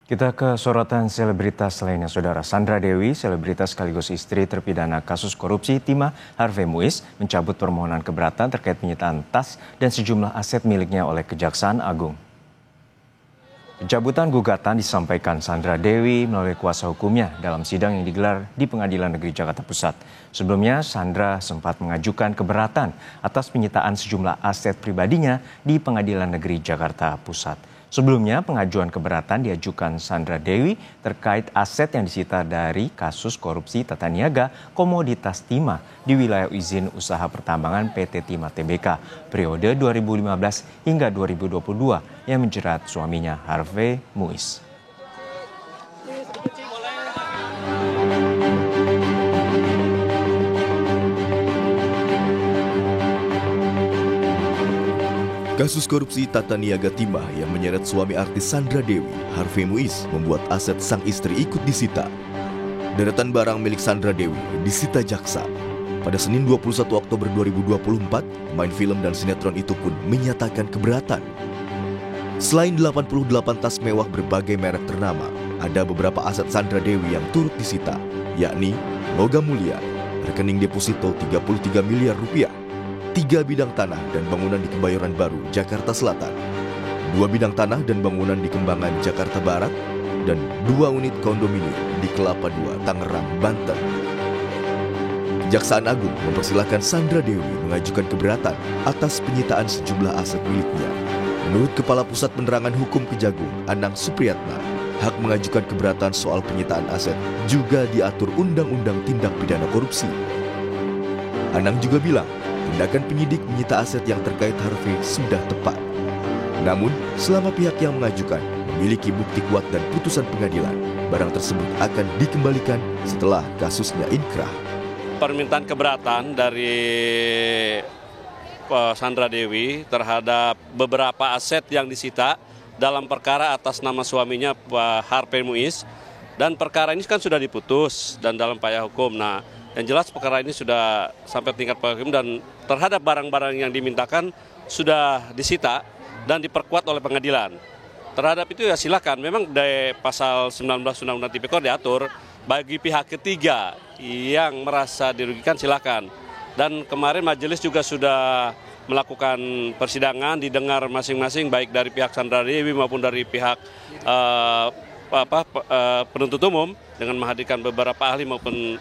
Kita ke sorotan selebritas lainnya, Saudara. Sandra Dewi, selebritas sekaligus istri terpidana kasus korupsi Timah Harvey Muiz, mencabut permohonan keberatan terkait penyitaan tas dan sejumlah aset miliknya oleh Kejaksaan Agung. Pencabutan gugatan disampaikan Sandra Dewi melalui kuasa hukumnya dalam sidang yang digelar di Pengadilan Negeri Jakarta Pusat. Sebelumnya, Sandra sempat mengajukan keberatan atas penyitaan sejumlah aset pribadinya di Pengadilan Negeri Jakarta Pusat. Sebelumnya, pengajuan keberatan diajukan Sandra Dewi terkait aset yang disita dari kasus korupsi tata niaga komoditas timah di wilayah izin usaha pertambangan PT Timah Tbk periode 2015 hingga 2022 yang menjerat suaminya Harvey Muiz. Kasus korupsi tata niaga timah yang menyeret suami artis Sandra Dewi, Harvey Muiz, membuat aset sang istri ikut disita. Deretan barang milik Sandra Dewi disita jaksa. Pada Senin 21 Oktober 2024, pemain film dan sinetron itu pun menyatakan keberatan. Selain 88 tas mewah berbagai merek ternama, ada beberapa aset Sandra Dewi yang turut disita, yakni logam mulia, rekening deposito 33 miliar rupiah, 3 bidang tanah dan bangunan di Kebayoran Baru, Jakarta Selatan, 2 bidang tanah dan bangunan di Kembangan, Jakarta Barat, dan 2 unit kondominium di Kelapa II, Tangerang, Banten. Kejaksaan Agung mempersilahkan Sandra Dewi mengajukan keberatan atas penyitaan sejumlah aset miliknya. Menurut Kepala Pusat Penerangan Hukum Kejagung, Anang Supriyatna, hak mengajukan keberatan soal penyitaan aset juga diatur Undang-Undang Tindak Pidana Korupsi. Anang juga bilang, tindakan penyidik menyita aset yang terkait Harvey sudah tepat. Namun, selama pihak yang mengajukan memiliki bukti kuat dan putusan pengadilan, barang tersebut akan dikembalikan setelah kasusnya inkrah. Permintaan keberatan dari Sandra Dewi terhadap beberapa aset yang disita dalam perkara atas nama suaminya Pak Harvey Muiz, dan perkara ini kan sudah diputus dan dalam upaya hukum. Nah, yang jelas perkara ini sudah sampai tingkat hukum dan terhadap barang-barang yang dimintakan sudah disita dan diperkuat oleh pengadilan. Terhadap itu ya silakan. Memang dari pasal 19 Undang-Undang Tipikor diatur bagi pihak ketiga yang merasa dirugikan silakan. Dan kemarin majelis juga sudah melakukan persidangan, didengar masing-masing baik dari pihak Sandra Dewi maupun dari pihak penuntut umum dengan menghadirkan beberapa ahli maupun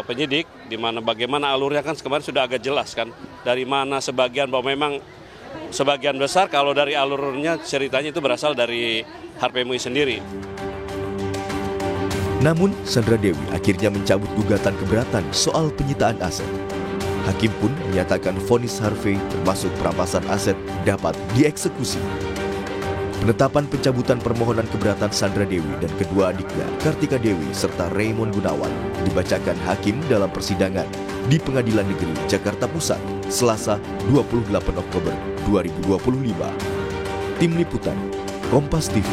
penyidik, di mana bagaimana alurnya kan kemarin sudah agak jelas kan, dari mana sebagian bahwa memang sebagian besar kalau dari alurnya ceritanya itu berasal dari Harvey Muiz sendiri. Namun Sandra Dewi akhirnya mencabut gugatan keberatan soal penyitaan aset. Hakim pun menyatakan vonis Harvey termasuk perampasan aset dapat dieksekusi. Penetapan pencabutan permohonan keberatan Sandra Dewi dan kedua adiknya, Kartika Dewi serta Raymond Gunawan, dibacakan hakim dalam persidangan di Pengadilan Negeri Jakarta Pusat, Selasa 28 Oktober 2025. Tim Liputan, Kompas TV.